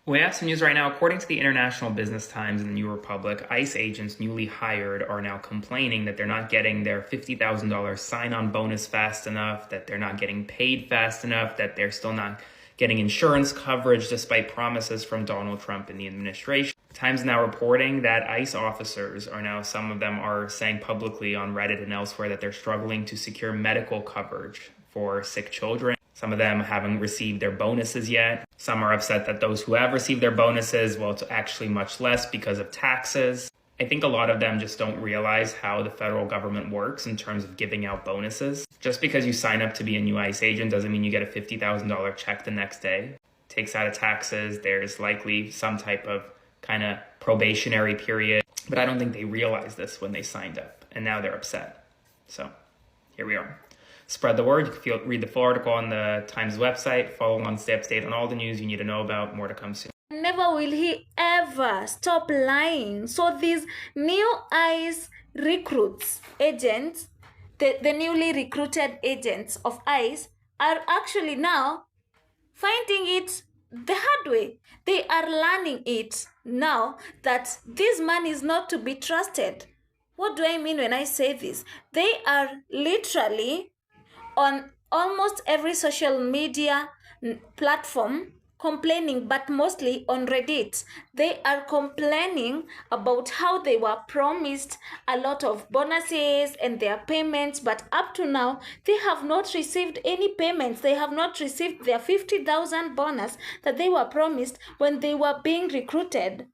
We have some news right now. According to the International Business Times and the New Republic, ICE agents newly hired are now complaining that they're not getting their $50,000 sign-on bonus fast enough, that they're not getting paid fast enough, that they're still not getting insurance coverage despite promises from Donald Trump and the administration. Times is now reporting that ICE officers are now, some of them are saying publicly on Reddit and elsewhere that they're struggling to secure medical coverage for sick children. Some of them haven't received their bonuses yet. Some are upset that those who have received their bonuses, well, it's actually much less because of taxes. I think a lot of them just don't realize how the federal government works in terms of giving out bonuses. Just because you sign up to be a new ICE agent doesn't mean you get a $50,000 check the next day. It takes out of taxes. There's likely some type of kind of probationary period. But I don't think they realized this when they signed up. And now they're upset. So here we are. Spread the word. You can read the full article on the Times website. Follow along, stay up to date on all the news you need to know about. More to come soon. Never will he ever stop lying. So these new ICE recruits, agents, the newly recruited agents of ICE are actually now finding it the hard way. They are learning it now that this man is not to be trusted. What do I mean when I say this? They are literally on almost every social media platform complaining, but mostly on Reddit. They are complaining about how they were promised a lot of bonuses and their payments, but up to now, they have not received any payments. They have not received their 50,000 bonus that they were promised when they were being recruited.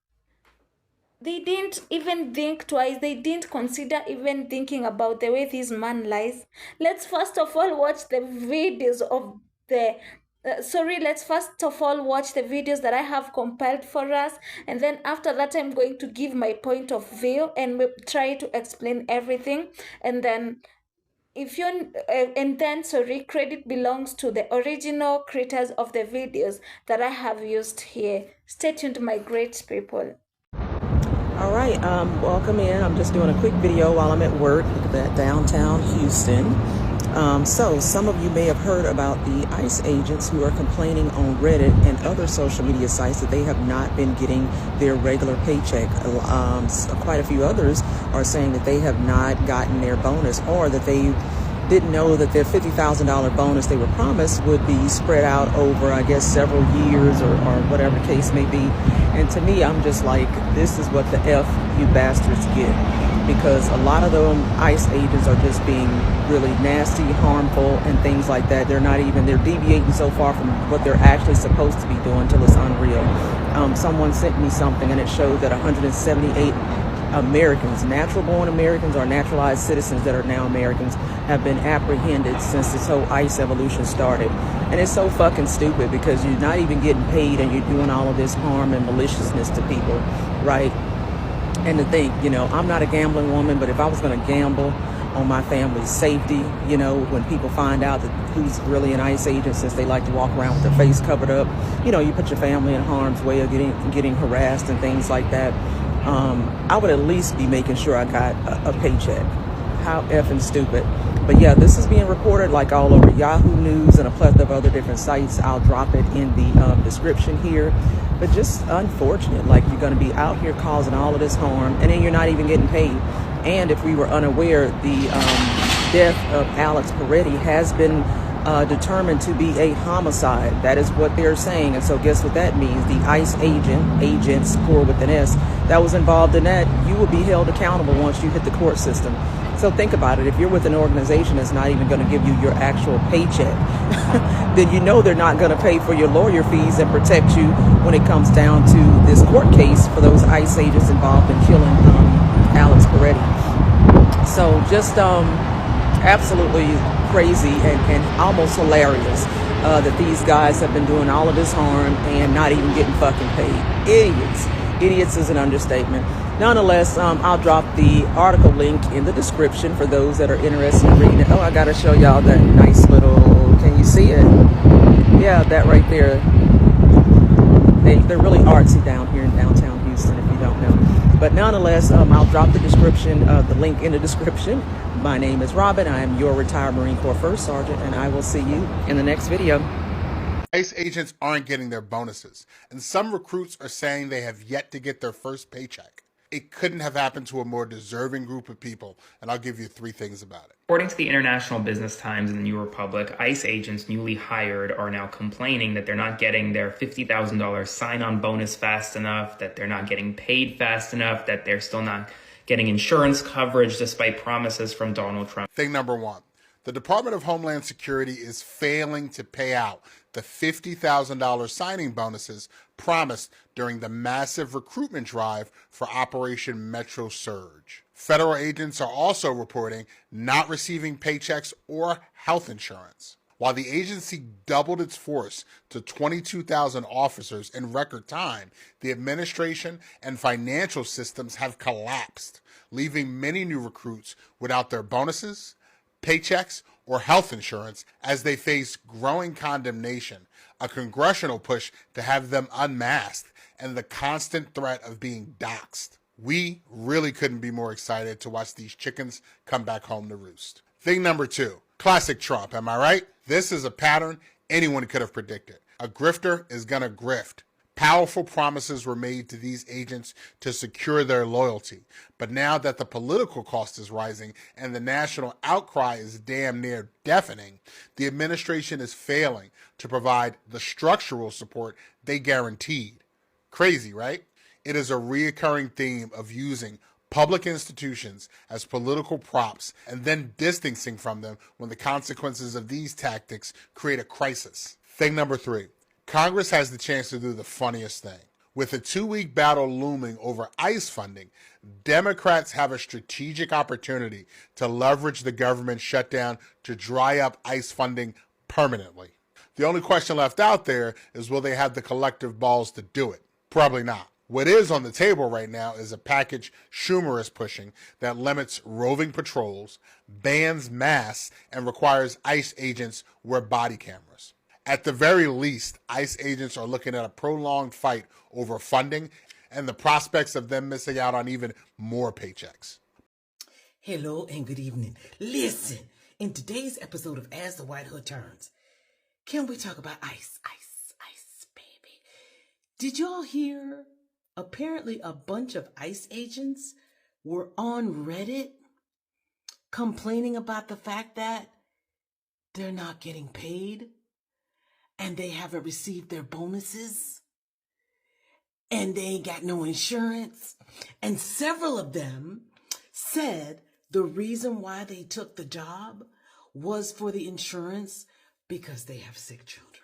They didn't even think twice. They didn't consider even thinking about the way this man lies. Let's first of all watch the videos of the let's first of all watch the videos that I have compiled for us, and then after that I'm going to give my point of view and we'll try to explain everything. And then credit belongs to the original creators of the videos that I have used here. Stay tuned, my great people. All right, welcome in. I'm just doing a quick video while I'm at work. Look at that, downtown Houston. So some of you may have heard about the ICE agents who are complaining on Reddit and other social media sites that they have not been getting their regular paycheck. Quite a few others are saying that they have not gotten their bonus, or that they didn't know that their $50,000 bonus they were promised would be spread out over, I guess, several years or whatever the case may be. And to me, I'm just like, this is what the F you bastards get. Because a lot of them ICE agents are just being really nasty, harmful, and things like that. They're deviating so far from what they're actually supposed to be doing till it's unreal. Someone sent me something and it showed that 178 Americans, natural-born Americans or naturalized citizens that are now Americans, have been apprehended since this whole ICE evolution started. And it's so fucking stupid because you're not even getting paid and you're doing all of this harm and maliciousness to people, right? And to think, I'm not a gambling woman, but if I was going to gamble on my family's safety, when people find out that who's really an ICE agent, since they like to walk around with their face covered up, you put your family in harm's way of getting harassed and things like that. I would at least be making sure I got a paycheck. How effing stupid. But yeah, this is being reported like all over Yahoo News and a plethora of other different sites. I'll drop it in the description here. But just unfortunate, like you're going to be out here causing all of this harm and then you're not even getting paid. And if we were unaware, the death of Alex Peretti has been determined to be a homicide. That is what they're saying. And so guess what that means? The ICE agents, plural with an S, that was involved in that, you will be held accountable once you hit the court system. So think about it. If you're with an organization that's not even going to give you your actual paycheck, then they're not going to pay for your lawyer fees and protect you when it comes down to this court case for those ICE agents involved in killing Alex Peretti. So just absolutely crazy and almost hilarious that these guys have been doing all of this harm and not even getting fucking paid. Idiots is an understatement. Nonetheless, I'll drop the article link in the description for those that are interested in reading it. Oh, I gotta show y'all that nice little, can you see it? Yeah, that right there. They're really artsy down here in downtown Houston, if you don't know. But nonetheless, I'll drop the link in the description. My name is Robin. I am your retired Marine Corps First Sergeant, and I will see you in the next video. ICE agents aren't getting their bonuses, and some recruits are saying they have yet to get their first paycheck. It couldn't have happened to a more deserving group of people, and I'll give you 3 things about it. According to the International Business Times and the New Republic, ICE agents newly hired are now complaining that they're not getting their $50,000 sign-on bonus fast enough, that they're not getting paid fast enough, that they're still not getting insurance coverage despite promises from Donald Trump. Thing number 1. The Department of Homeland Security is failing to pay out the $50,000 signing bonuses promised during the massive recruitment drive for Operation Metro Surge. Federal agents are also reporting not receiving paychecks or health insurance. While the agency doubled its force to 22,000 officers in record time, the administration and financial systems have collapsed, leaving many new recruits without their bonuses, paychecks, or health insurance as they face growing condemnation, a congressional push to have them unmasked, and the constant threat of being doxxed. We really couldn't be more excited to watch these chickens come back home to roost. Thing number 2, classic Trump, am I right? This is a pattern anyone could have predicted. A grifter is gonna grift. Powerful promises were made to these agents to secure their loyalty. But now that the political cost is rising and the national outcry is damn near deafening, the administration is failing to provide the structural support they guaranteed. Crazy, right? It is a reoccurring theme of using public institutions as political props and then distancing from them when the consequences of these tactics create a crisis. Thing number 3. Congress has the chance to do the funniest thing. With a 2-week battle looming over ICE funding, Democrats have a strategic opportunity to leverage the government shutdown to dry up ICE funding permanently. The only question left out there is, will they have the collective balls to do it? Probably not. What is on the table right now is a package Schumer is pushing that limits roving patrols, bans masks, and requires ICE agents wear body cameras. At the very least, ICE agents are looking at a prolonged fight over funding and the prospects of them missing out on even more paychecks. Hello and good evening. Listen, in today's episode of As the White Hood Turns, can we talk about ICE, baby? Did y'all hear? Apparently a bunch of ICE agents were on Reddit complaining about the fact that they're not getting paid and they haven't received their bonuses and they ain't got no insurance. And several of them said the reason why they took the job was for the insurance because they have sick children.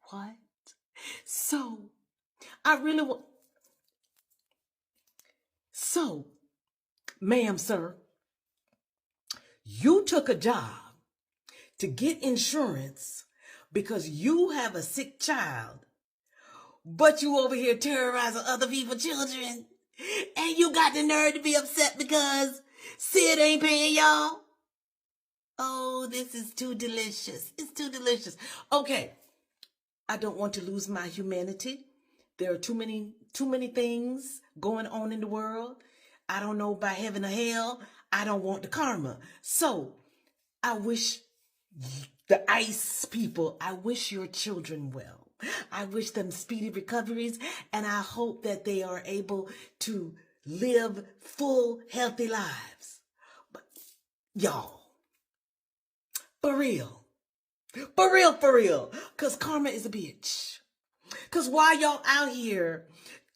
What? So, ma'am, sir, you took a job to get insurance because you have a sick child, but you over here terrorizing other people's children, and you got the nerve to be upset because Sid ain't paying y'all? Oh, this is too delicious. It's too delicious. Okay, I don't want to lose my humanity. There are too many things going on in the world. I don't know about heaven or hell. I don't want the karma. So I wish the ICE people, I wish your children well. I wish them speedy recoveries, and I hope that they are able to live full, healthy lives. But y'all, for real, because karma is a bitch. Because while y'all out here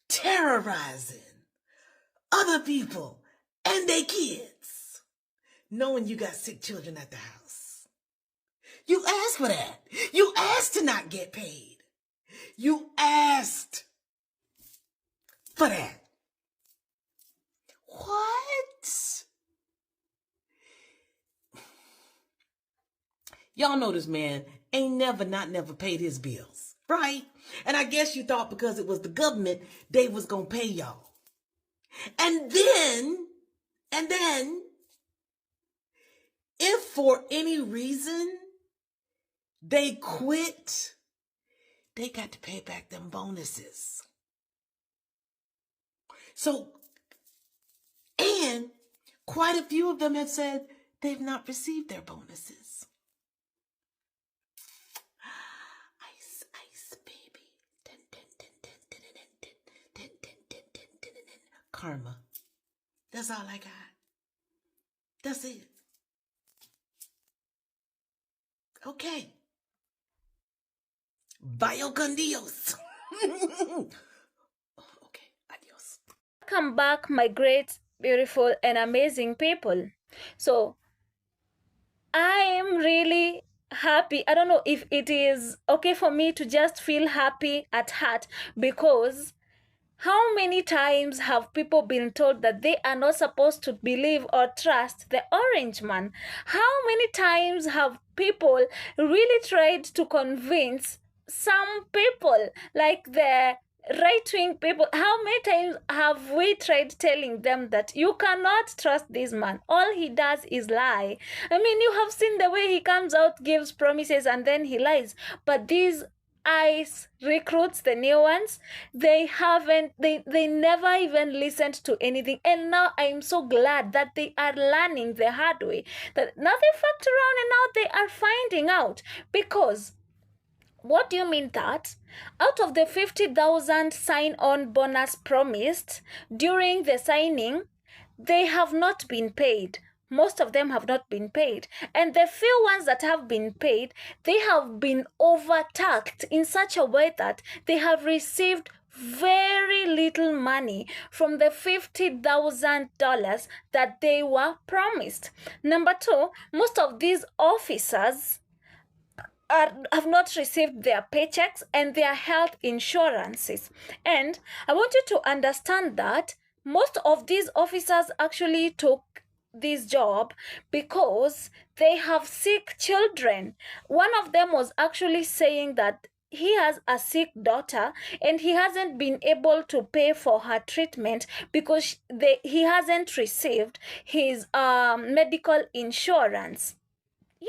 terrorizing other people and their kids, knowing you got sick children at the house, you asked for that. You asked to not get paid. You asked for that. What? Y'all know this man ain't never paid his bills, right? And I guess you thought because it was the government, they was gonna pay y'all. And then, if for any reason they quit, they got to pay back them bonuses. So, and quite a few of them have said they've not received their bonuses. karma. That's all I got. That's it. Okay. Vaya con Dios. Okay, adios. Welcome back, my great, beautiful, and amazing people. So, I am really happy. I don't know if it is okay for me to just feel happy at heart, because how many times have people been told that they are not supposed to believe or trust the orange man? How many times have people really tried to convince some people, like the right-wing people? How many times have we tried telling them that you cannot trust this man? All he does is lie. I mean, you have seen the way he comes out, gives promises, and then he lies. But these ICE recruits, the new ones, they never even listened to anything. And now I'm so glad that they are learning the hard way, that nothing fucked around, and now they are finding out. Because what do you mean that out of the 50,000 sign-on bonus promised during the signing, they have not been paid? Most of them have not been paid. And the few ones that have been paid, they have been overtaxed in such a way that they have received very little money from the $50,000 that they were promised. Number two, most of these officers have not received their paychecks and their health insurances. And I want you to understand that most of these officers actually took this job because they have sick children. One of them was actually saying that he has a sick daughter and he hasn't been able to pay for her treatment because he hasn't received his medical insurance.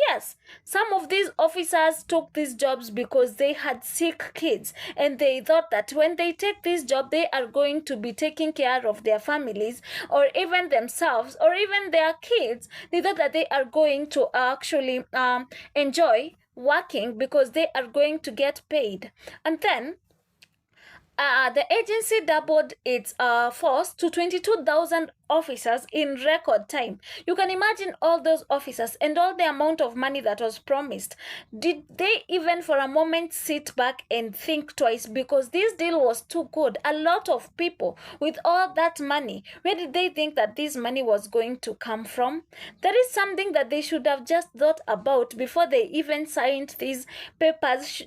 Yes, some of these officers took these jobs because they had sick kids, and they thought that when they take this job, they are going to be taking care of their families or even themselves or even their kids. They thought that they are going to actually enjoy working because they are going to get paid. And then the agency doubled its force to 22,000 officers in record time. You can imagine all those officers and all the amount of money that was promised. Did they even for a moment sit back and think twice? Because this deal was too good. A lot of people with all that money, where did they think that this money was going to come from? That is something that they should have just thought about before they even signed these papers,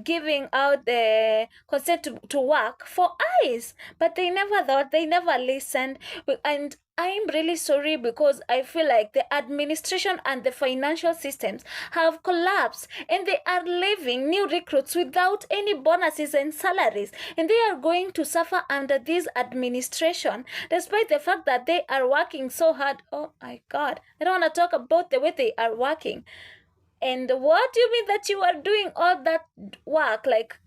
giving out the consent to work for ICE. But they never thought, they never listened. And I'm really sorry, because I feel like the administration and the financial systems have collapsed, and they are leaving new recruits without any bonuses and salaries, and they are going to suffer under this administration despite the fact that they are working so hard. Oh my God, I don't want to talk about the way they are working. And what do you mean that you are doing all that work, like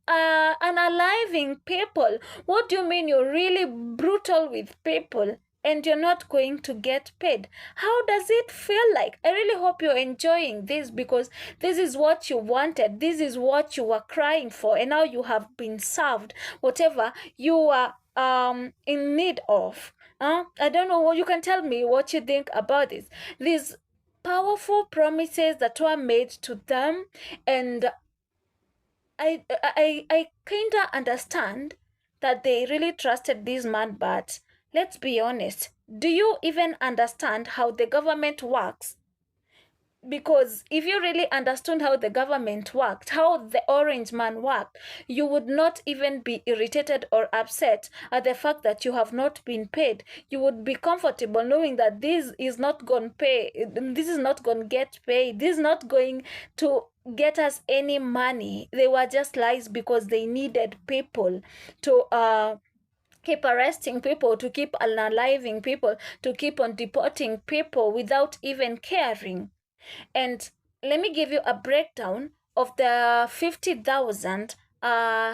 unaliving people? What do you mean you're really brutal with people and you're not going to get paid? How does it feel like? I really hope you're enjoying this, because this is what you wanted. This is what you were crying for, and now you have been served whatever you were in need of. I don't know. You can tell me what you think about this. These powerful promises that were made to them, and I kind of understand that they really trusted this man, but let's be honest. Do you even understand how the government works? Because if you really understood how the government worked, how the orange man worked, you would not even be irritated or upset at the fact that you have not been paid. You would be comfortable knowing that this is not going to get paid. This is not going to get us any money. They were just lies because they needed people to keep arresting people, to keep unaliving people, to keep on deporting people without even caring. And let me give you a breakdown of the 50,000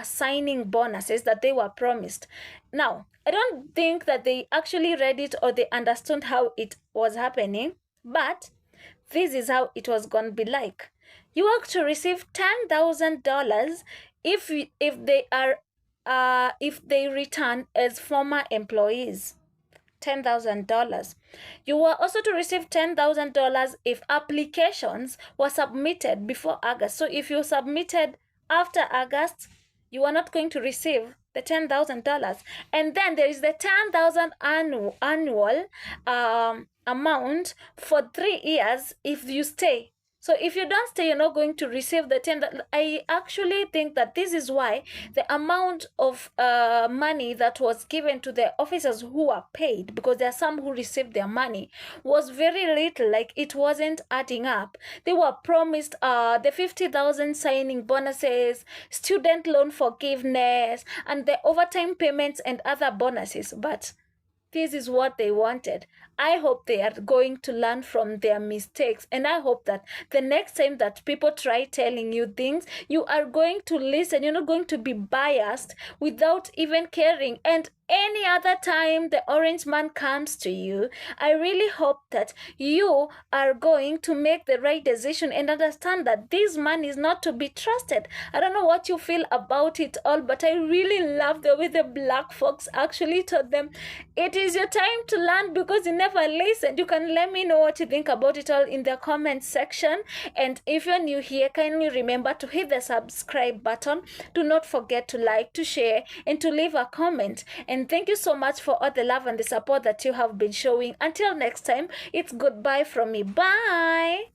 signing bonuses that they were promised. Now, I don't think that they actually read it or they understood how it was happening, but this is how it was going to be like. You are to receive $10,000 if they are if they return as former employees. $10,000. You were also to receive $10,000 if applications were submitted before August. So if you submitted after August, you are not going to receive the $10,000. And then there is the $10,000 annual amount for 3 years if you stay. So if you don't stay, you're not going to receive the 10. I actually think that this is why the amount of money that was given to the officers who are paid, because there are some who received their money, was very little. Like, it wasn't adding up. They were promised the 50,000 signing bonuses, student loan forgiveness, and the overtime payments and other bonuses. But this is what they wanted. I hope they are going to learn from their mistakes. And I hope that the next time that people try telling you things, you are going to listen. You're not going to be biased without even caring. And any other time the orange man comes to you, I really hope that you are going to make the right decision and understand that this man is not to be trusted. I don't know what you feel about it all, but I really love the way the black fox actually told them, it is your time to learn, because you never listened. You can let me know what you think about it all in the comment section. And if you're new here, kindly remember to hit the subscribe button. Do not forget to like, to share, and to leave a comment. And thank you so much for all the love and the support that you have been showing. Until next time, it's goodbye from me. Bye.